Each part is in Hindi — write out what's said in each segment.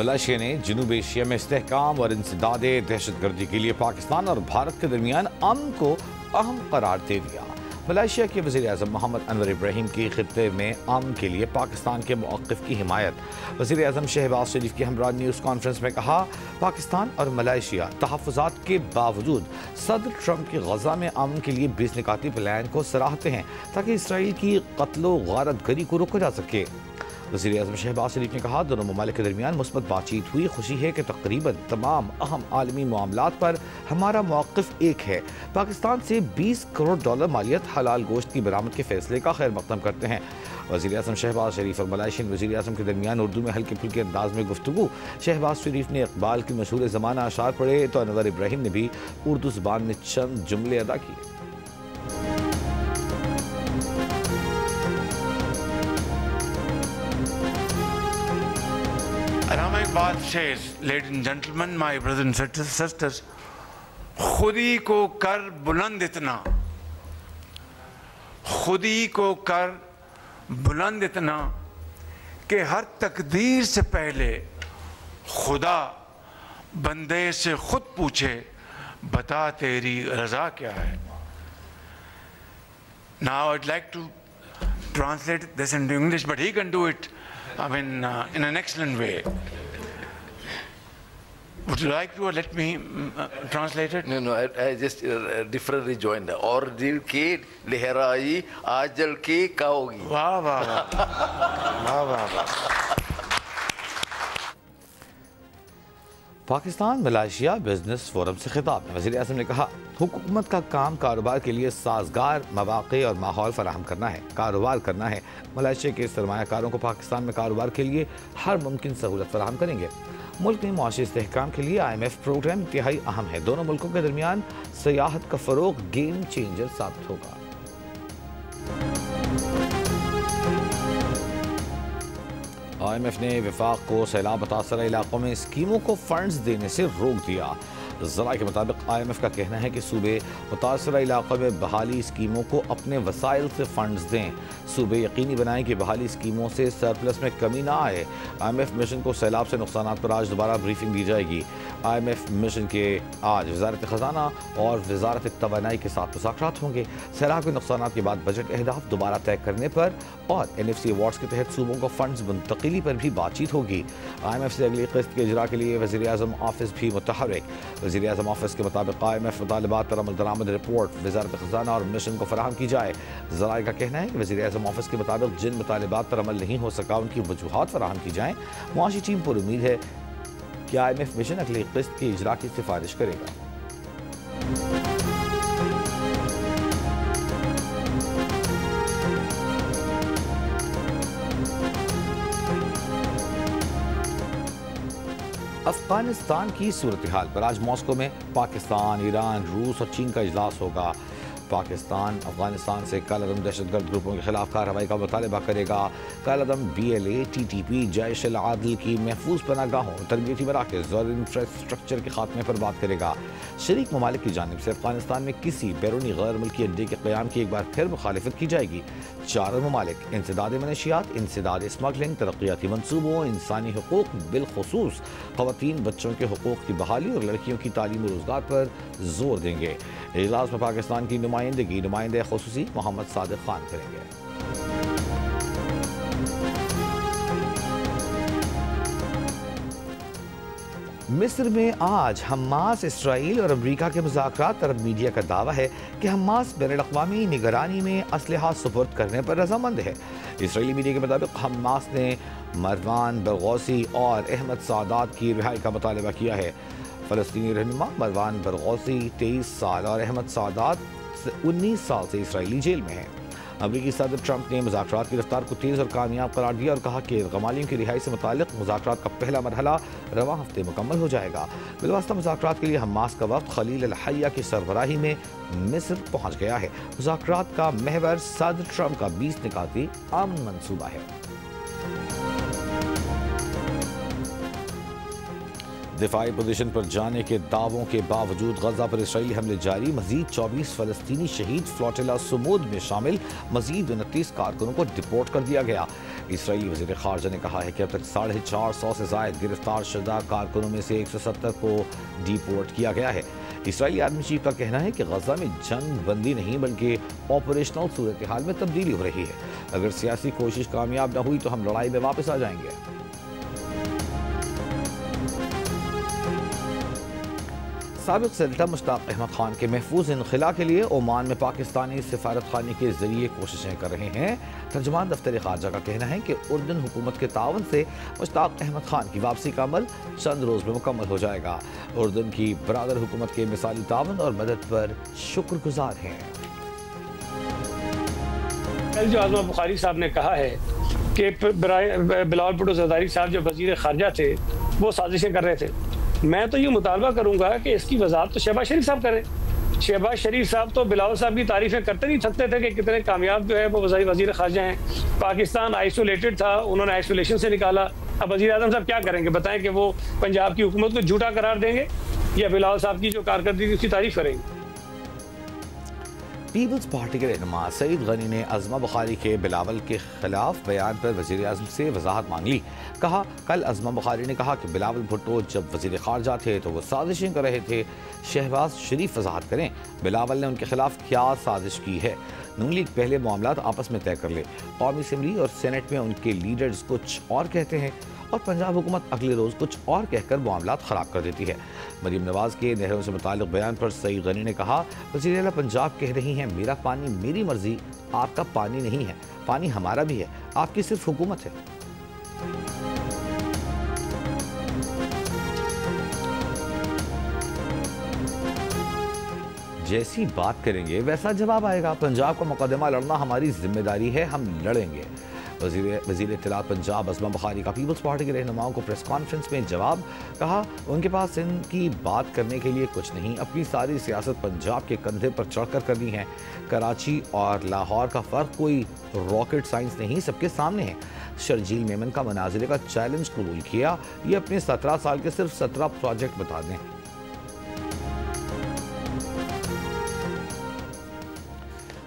मलेशिया ने जनूब एशिया में इस्तेहकाम और इंसदाद दहशतगर्दी के लिए पाकिस्तान और भारत के दरमियान अमन को अहम करार दे दिया। मलेशिया के वज़ीर-ए-आज़म मोहम्मद अनवर इब्राहिम की खित्ते में अमन के लिए पाकिस्तान के मौक़िफ़ की हिमायत। वज़ीर-ए-आज़म शहबाज शरीफ की हमरा न्यूज़ कॉन्फ्रेंस में कहा, पाकिस्तान और मलेशिया तहफ़्फ़ुज़ात के बावजूद सदर ट्रंप की गज़ा में अमन के लिए 20 निकाती प्लान को सराहते हैं ताकि इसराइल की क़त्लो गारतगरी को रोका जा सके। वज़ीर-ए-आज़म शहबाज शरीफ ने कहा, दोनों ममालिक के दरमियान मुस्बत बातचीत हुई। खुशी है कि तकरीबन तमाम अहम आलमी मामलात पर हमारा मौक़िफ़ एक है। पाकिस्तान से $20 करोड़ मालियत हलाल गोश्त की बरामद के फैसले का खैर मक़दम करते हैं। वज़ीर-ए-आज़म शहबाज शरीफ और मलेशियन वज़ीर-ए-आज़म के दरमियान उर्दू में हल्के फुल्के अंदाज में गुफ्तगू। शहबाज शरीफ ने इक़बाल की मशहूर ज़माना अशार पढ़े तो अनवर इब्राहिम ने भी उर्दू ज़बान में चंद जुमले अदा किए। Iqbal says, ladies and gentlemen, my brothers and sisters, खुदी को कर बुलंद इतना, खुदी को कर बुलंद इतना कि हर तकदीर से पहले खुदा बंदे से खुद पूछे, बता तेरी रजा क्या है। Now I'd like to translate this into English, but he can do it, in an excellent way. Would you like to, or let me translate it? No, I just differently joined. और दिल की लहराई आज जल के काओगी। वाह वाह वाह वाह वाह। पाकिस्तान मलेशिया बिजनेस फोरम से खिताब में वज़ीर-ए-आज़म ने कहा, हुकूमत का काम कारोबार के लिए साजगार मौक़े और माहौल फराहम करना है, कारोबार करना है। मलेशिया के सरमायाकारों को पाकिस्तान में कारोबार के लिए हर मुमकिन सहूलत फराहम करेंगे। मुल्क में मुआशी इस्तेहकाम के लिए IMF प्रोग्राम इंतहाई अहम है। दोनों मुल्कों के दरमियान सयाहत का फ़रोग़ गेम चेंजर साबित होगा। IMF ने वफाक को सैलाब मुतासरा इलाकों में स्कीमों को फंड्स देने से रोक दिया। ज़रा के मुताबिक IMF का कहना है कि सूबे मुतासरा इलाकों में बहाली स्कीमों को अपने वसाइल से फंड्स दें। सूबे यकीनी बनाएं कि बहाली स्कीमों से सरप्लस में कमी ना आए। IMF मिशन को सैलाब से नुकसानात पर आज दोबारा ब्रीफिंग दी जाएगी। IMF मिशन के आज वज़ारत ख़ज़ाना और वज़ारत तवानाई के साथ मुज़ाकरात होंगे। सैलाब के नुकसानात के बाद बजट अहदाफ दोबारा तय करने पर और NFC अवार्ड्स के तहत सूबों को फंड्स मुंतकिली पर भी बातचीत होगी। IMF से अगली किस्त के इजरा के लिए वज़ीर-ए-आज़म ऑफिस भी मुतहर्रिक। वज़ीर-ए-आज़म ऑफिस के मुताबिक IMF मुतालबात पर अमल दरामद रिपोर्ट वज़ारत ख़ज़ाना और मिशन को फराहम की जाए। ज़राए का कहना है कि वज़ीर-ए-आज़म ऑफिस के मुताबिक जिन मुतालबात पर अमल नहीं हो सका उनकी वजूहात फराहम की जाएँ। मुआशी टीम पर उम्मीद है कि IMF मिशन अगली किस्त के इजरा की सिफारिश करेगा। अफगानिस्तान की सूरत हाल पर आज मॉस्को में पाकिस्तान, ईरान, रूस और चीन का इजलास होगा। पाकिस्तान अफगानिस्तान से कालादम दहशतगर्द ग्रुपों के खिलाफ कार्रवाई का मुतालबा करेगा। कालादम BLA, TTP, जैश अल आदिल की महफूज पनागाहों, तरबियती मराकज़ और इंफ्रास्ट्रक्चर के खात्मे पर बात करेगा। शरीक ममालिक की जानिब से अफगानिस्तान में किसी बैरूनी गैर मुल्की अड्डे के क़याम की एक बार फिर मुखालिफत की जाएगी। चारों ममालिक इंसदाद मनशियात, इंसदाद स्मगलिंग, तरक्याती मनसूबों, इंसानी हुकूक, बिलखुसूस ख़वातीन बच्चों के हुकूक की बहाली और लड़कियों की तालीम और रोज़गार पर जोर देंगे। इजलास में पाकिस्तान की नुमाइंदगी नुमाइंदे खुसूसी मोहम्मद सादिक खान करेंगे। मिस्र में आज हमास, इसराइल और अमरीका के मुज़ाकरात। अरब मीडिया का दावा है कि हमास बैनुल-अक़वामी निगरानी में असलहा सुपुर्द करने पर रजामंद है। इसराइली मीडिया के मुताबिक हमास ने मरवान बरगौसी और अहमद सादात की रिहाई का मुतालबा किया है। फ़लस्तीनी रहनुमा मरवान बरगौसी 23 साल और अहमद सादात 19 साल से इसराइली जेल में हैं। अमरीकी सदर ट्रंप ने मुज़ाकरात की रफ्तार को तेज़ और कामयाब करार दिया और कहा कि गमालियों की रिहाई से मुताल्लिक़ मुज़ाकरात का पहला मरहला रवां हफ्ते मुकम्मल हो जाएगा। बिलवास्ता मुज़ाकरात के लिए हमास का वक्त खलील अल हय्या की सरबराही में मिस्र पहुँच गया है। मुज़ाकरात का महवर सदर ट्रंप का 20 निकाती अमन मंसूबा है। दिफाई पोजीशन पर जाने के दावों के बावजूद गजा पर इसराइली हमले जारी। मजीद 24 फलस्तीनी शहीद। फ्लोटिला सुमूद में शामिल मजीद 29 कारकुनों को डिपोर्ट कर दिया गया। इसराइली वज़ीर ख़ारजा ने कहा है कि अब तक 450 से ज़ायद गिरफ्तार शुदा कारकुनों में से 170 को डिपोर्ट किया गया है। इसराइली आर्मी चीफ का कहना है कि गजा में जंग बंदी नहीं बल्कि ऑपरेशनल सूरत हाल में तब्दीली हो रही है। अगर सियासी कोशिश कामयाब न हुई तो हम लड़ाई में वापस आ जाएंगे। साबिक़ सेनेटर मुश्ताक अहमद खान के महफूज इनखला के लिए ओमान में पाकिस्तानी सिफारत खाने के जरिए कोशिशें कर रहे हैं। तर्जुमान दफ्तर खारजा का कहना है कि उर्दन हुकूमत के तावन से मुश्ताक अहमद खान की वापसी का अमल चंद रोज़ में मुकम्मल हो जाएगा। उर्दन की बरादर हुकूमत के मिसाली तावन और मदद पर शुक्रगुजार हैं। कल जो आज़मा बुखारी साहब ने कहा है कि बिलावल भुट्टो ज़रदारी साहब जो वज़ीर ख़ारजा थे वो साजिशें कर रहे थे, मैं तो ये मुतालबा करूंगा कि इसकी वजाहत तो शहबाज शरीफ साहब करें। शहबाज शरीफ साहब तो बिलावल साहब की तारीफें करते नहीं थकते थे कि कितने कामयाब जो है वो वज़ीर ख़ारजा हैं। पाकिस्तान आइसोलेटेड था, उन्होंने आइसोलेशन से निकाला। अब वज़ीर आज़म साहब क्या करेंगे बताएं कि वो पंजाब की हुकूमत को झूठा करार देंगे या बिलावल साहब की जो कारकर्दगी उसकी तारीफ करेंगे। पीपल्स पार्टी के रहनुमा सईद गनी ने आज़मा बुखारी के बिलावल के खिलाफ बयान पर वज़ीर आज़म से वजाहत मांग ली। कहा, कल आज़मा बुखारी ने कहा कि बिलावल भुट्टो जब वज़ीर ख़ारजा थे तो वो साजिशें कर रहे थे। शहबाज शरीफ वजाहत करें, बिलावल ने उनके खिलाफ क्या साजिश की है। नून लीग पहले मामलात आपस में तय कर ले। कौमी असम्बली और सेनेट में उनके लीडर्स कुछ और कहते हैं और पंजाब हुकूमत अगले रोज़ कुछ और कहकर मामलात ख़राब कर देती है। मरीम नवाज़ के नहरों से मुताल्लिक़ बयान पर सईद गनी ने कहा, वज़ीर आला पंजाब कह रही हैं मेरा पानी मेरी मर्ज़ी, आपका पानी नहीं है, पानी हमारा भी है, आपकी सिर्फ हुकूमत है। जैसी बात करेंगे वैसा जवाब आएगा। पंजाब का मुकदमा लड़ना हमारी जिम्मेदारी है, हम लड़ेंगे। वज़ीर इत्तलात पंजाब आज़मा बुखारी का पीपल्स पार्टी के रहनुमाओं को प्रेस कॉन्फ्रेंस में जवाब। कहा, उनके पास इनकी बात करने के लिए कुछ नहीं, अपनी सारी सियासत पंजाब के कंधे पर चढ़कर करनी है। कराची और लाहौर का फ़र्क कोई रॉकेट साइंस नहीं, सबके सामने है। शर्जील मेमन का मनाजिरे का चैलेंज कबूल किया, ये अपने 17 साल के सिर्फ 17 प्रोजेक्ट बता दें।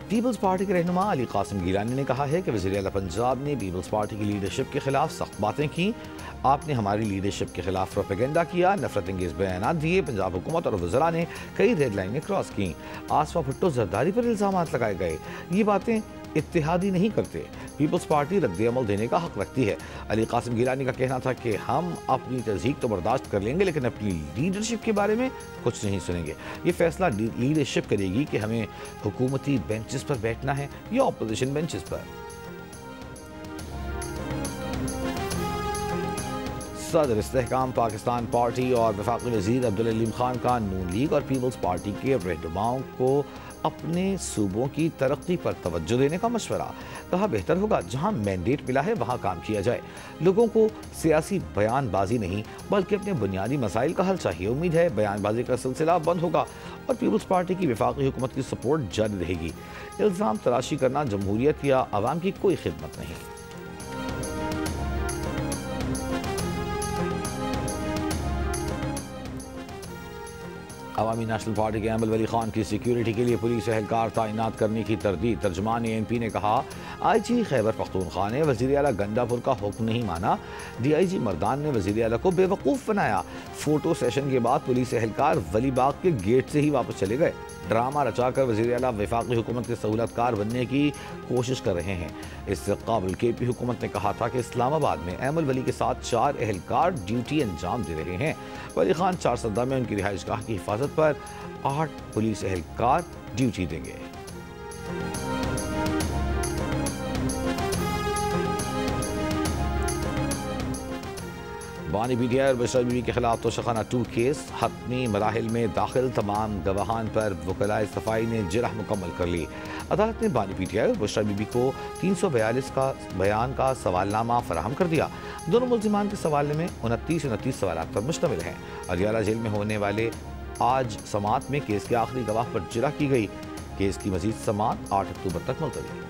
पीपल्स पार्टी के रहनुमा अली कासिम गिलानी ने कहा है कि वज़ीर आला पंजाब ने पीपल्स पार्टी की लीडरशिप के खिलाफ सख्त बातें की। आपने हमारी लीडरशिप के खिलाफ प्रोपेगेंडा किया, नफरत अंगेज बयान दिए। पंजाब हुकूमत और वज़रा ने कई रेड लाइनें क्रॉस की। आसफा भुट्टो जरदारी पर इल्ज़ामात लगाए गए, ये बातें इत्तेहादी नहीं करते। पीपल्स पार्टी रद्द-ए-अमल देने का हक रखती है। अली कासिम गिलानी का कहना था कि हम अपनी तज़हीक तो बर्दाश्त कर लेंगे लेकिन अपनी लीडरशिप के बारे में कुछ नहीं सुनेंगे। ये फैसला लीडरशिप करेगी कि हमें हुकूमती बेंचेस पर बैठना है या अपोजिशन बेंचेस पर। सदर इस्तेहकाम पाकिस्तान पार्टी और वफाकी वज़ीर अब्दुल अलीम खान का नून लीग और पीपल्स पार्टी के रहनुमाओं को अपने सूबों की तरक्की पर तवज्जो देने का मशवरा। कहा, बेहतर होगा जहां मैंडेट मिला है वहां काम किया जाए। लोगों को सियासी बयानबाजी नहीं बल्कि अपने बुनियादी मसाइल का हल चाहिए। उम्मीद है बयानबाजी का सिलसिला बंद होगा और पीपल्स पार्टी की वफाकी हुकूमत की सपोर्ट जारी रहेगी। इल्ज़ाम तराशी करना जमहूरियत या आवाम की कोई खिदमत नहीं। अवामी नेशनल पार्टी के अमल वली खान की सिक्योरिटी के लिए पुलिस एहलकार तैनात करने की तरदीद। तर्जुमान एमपी ने कहा, IG खैबर पख्तूनख्वा ने वज़ीर आला गंडापुर का हुक्म नहीं माना। DIG मर्दान ने वज़ीर आला को बेवकूफ़ बनाया। फोटो सेशन के बाद पुलिस एहलकार वलीबाग के गेट से ही वापस चले गए। ड्रामा रचाकर वज़ीर आला वफाकी हुकूमत के सहूलतकार बनने की कोशिश कर रहे हैं। इससे काबिल KP हुकूमत ने कहा था कि इस्लामाबाद में अहमल वली के साथ 4 एहलकार ड्यूटी अंजाम दे रहे हैं। वली खान 4 सद्दा में उनकी रिहाइशगाह की हिफाजत पर 8 पुलिस एहलकार ड्यूटी देंगे। बानी PTI और बशरा बीबी के खिलाफ तोशाखाना 2 केस। हतमी मराहिल में दाखिल तमाम गवाहान पर वकलाए सफाई ने जिरह मुकम्मल कर ली। अदालत ने बानी PTI और बशरा बीबी को 342 का बयान का सवालनामा फराहम कर दिया। दोनों मुल्जिमान के सवाल में 29 सवाल पर मुश्तमिल हैं। अदियाला जेल में होने वाले आज समात में केस के आखिरी गवाह पर जिरह की गई। केस की मजीद समात 8 अक्टूबर तक मुलतवी।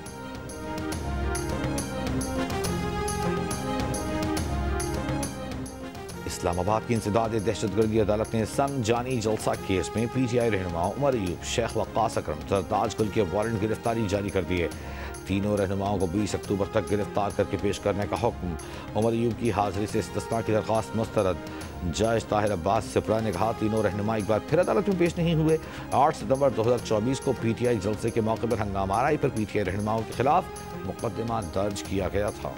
इस्लामाबाद की इंसदाद दहशतगर्दी अदालत ने सन जानी जलसा केस में PTI रहनुमा उमर अयूब, शेख वक्कास अकरम, सरताज गुल के वारंट गिरफ्तारी जारी कर दिए। तीनों रहनुमाओं को 20 अक्टूबर तक गिरफ्तार करके पेश करने का हुक्म। उमर अयूब की हाजिरी से इस्तिस्ना की दरख्वास्त मुस्तरद। जज ताहिर अब्बास सिपरा ने कहा तीनों रहनुमा एक बार फिर अदालत में पेश नहीं हुए। 8 सितंबर 2024 को PTI जलसे के मौके पर हंगामा आराई पर PTI रहनुमाओं के खिलाफ मुकदमा दर्ज किया गया था।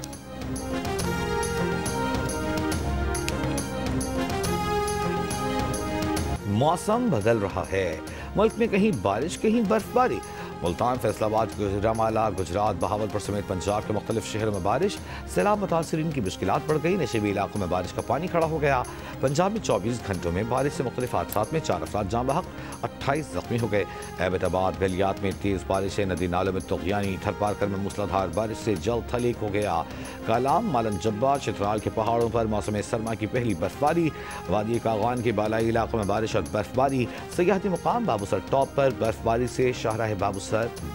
मौसम बदल रहा है, मुल्क में कहीं बारिश कहीं बर्फबारी। मुल्तान, फैसलाबाद, गुजरांवाला, गुजरात, बहावलपुर समेत पंजाब के मुख्तलिफ शहरों में बारिश। सैलाब मुतासरीन की मुश्किलात बढ़ गई। नशेबी इलाकों में बारिश का पानी खड़ा हो गया। पंजाब में 24 घंटों में बारिश से मुख्तलिफ हादसात में 4 अफराद जाँ बहक, 28 जख्मी हो गए। एबटाबाद, गलियात में तेज़ बारिश है। नदी नालों में तुग़यानी। थरपारकर में मूसलाधार बारिश से जल थल एक हो गया। कालाम, मालन जब्बा, चित्राल के पहाड़ों पर मौसम सरमा की पहली बर्फबारी। वादी कागान के बालाई इलाकों में बारिश और बर्फबारी। सयाहती मुकाम बाबूसर टॉप पर बर्फबारी से शाहराह बाबूसर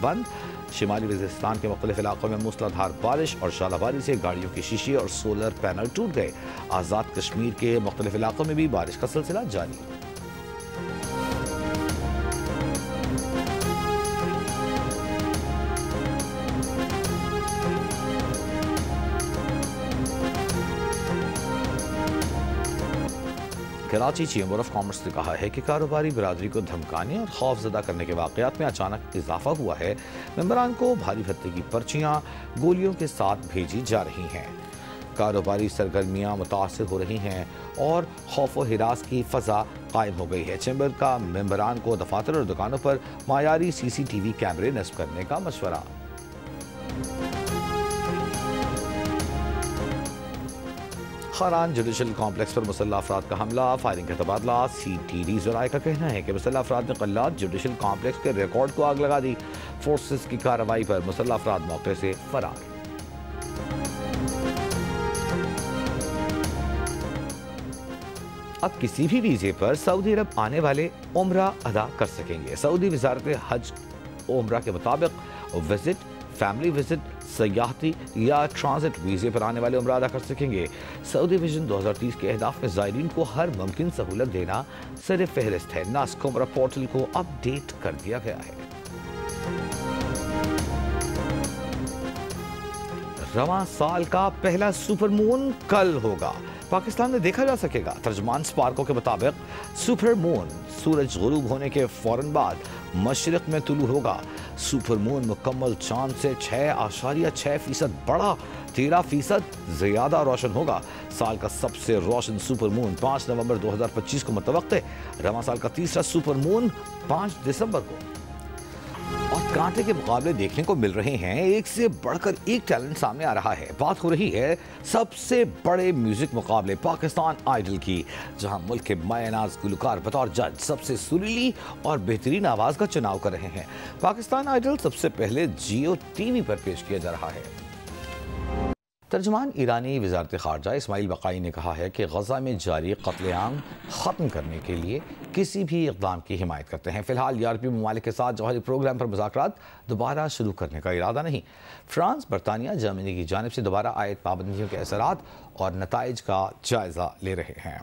बंद। शिमाली वज़ीरिस्तान के मुख्तलिफ इलाकों में मूसलाधार बारिश और शालाबारी से गाड़ियों के शीशे और सोलर पैनल टूट गए। आज़ाद कश्मीर के मुख्तलिफ इलाकों में भी बारिश का सिलसिला जारी है। कराची चैम्बर ऑफ कॉमर्स ने कहा है कि कारोबारी बिरादरी को धमकाने और खौफजदा करने के वाक़यात में अचानक इजाफा हुआ है। मेंबरान को भारी भत्ते की पर्चियाँ गोलियों के साथ भेजी जा रही हैं। कारोबारी सरगर्मियाँ मुतासर हो रही हैं और खौफ व हिरास की फ़ज़ा कायम हो गई है। चैम्बर का मेंबरान को दफातर और दुकानों पर मायारी CCTV कैमरे नस्ब करने का मशवरा। खारान जुडिशल कॉम्प्लेक्स पर मुसल्लह अफराद का हमला, फायरिंग का तबादला। CTD ज़राए का कहना है कि मुसल्लह अफराद ने कल्लात जुडिशल कॉम्प्लेक्स के रिकॉर्ड को आग लगा दी। फोर्सेस की कार्रवाई पर मुसल्लह अफराद मौके से फरार। अब किसी भी वीज़े पर सऊदी अरब आने वाले उम्रा अदा कर सकेंगे। सऊदी वज़ारत हज उम्रा के मुताबिक विजिट, फैमिली विजिट, सयाहती या ट्रांजिट वीज़े पर आने वाले उम्रा अदा कर सकेंगे। सऊदी विजन 2030 के अहदाफ में ज़ायरीन को हर मुमकिन सहूलत देना सर फहरिस्त है। नास्क उम्रा पोर्टल को अपडेट कर दिया गया है। रवां साल का पहला सुपर मून कल होगा, पाकिस्तान में देखा जा सकेगा। तर्जमान स्पार्को के मुताबिक सुपर मून सूरज गुरूब होने के फौरन बाद मशरिक में तुलू होगा। सुपर मून मुकम्मल चांद से 6.6% बड़ा, 13% ज़्यादा रोशन होगा। साल का सबसे रोशन सुपर मून 5 नवंबर 2025 को मुतवक्के है। रवां साल का तीसरा सुपर मून 5 दिसंबर को। और कांटे के मुकाबले देखने को मिल रहे हैं, एक से बढ़कर एक टैलेंट सामने आ रहा है। बात हो रही है सबसे बड़े म्यूजिक मुकाबले पाकिस्तान आइडल की, जहां मुल्क के मायनाज गुलकार बतौर जज सबसे सुरीली और बेहतरीन आवाज का चुनाव कर रहे हैं। पाकिस्तान आइडल सबसे पहले जियो TV पर पेश किया जा रहा है। तर्जमान ईरानी वज़ारत ख़ारजा इस्माइल बक़ाई ने कहा है कि गज़ा में जारी क़त्ल-ए-आम ख़त्म करने के लिए किसी भी इक़दाम की हिमायत करते हैं। फ़िलहाल यूरोपीय ममालिक के साथ जौहरी प्रोग्राम पर मुज़ाकरात दोबारा शुरू करने का इरादा नहीं। फ्रांस, बरतानिया, जर्मनी की जानिब से दोबारा आयद पाबंदियों के असरात और नताइज का जायज़ा ले रहे हैं।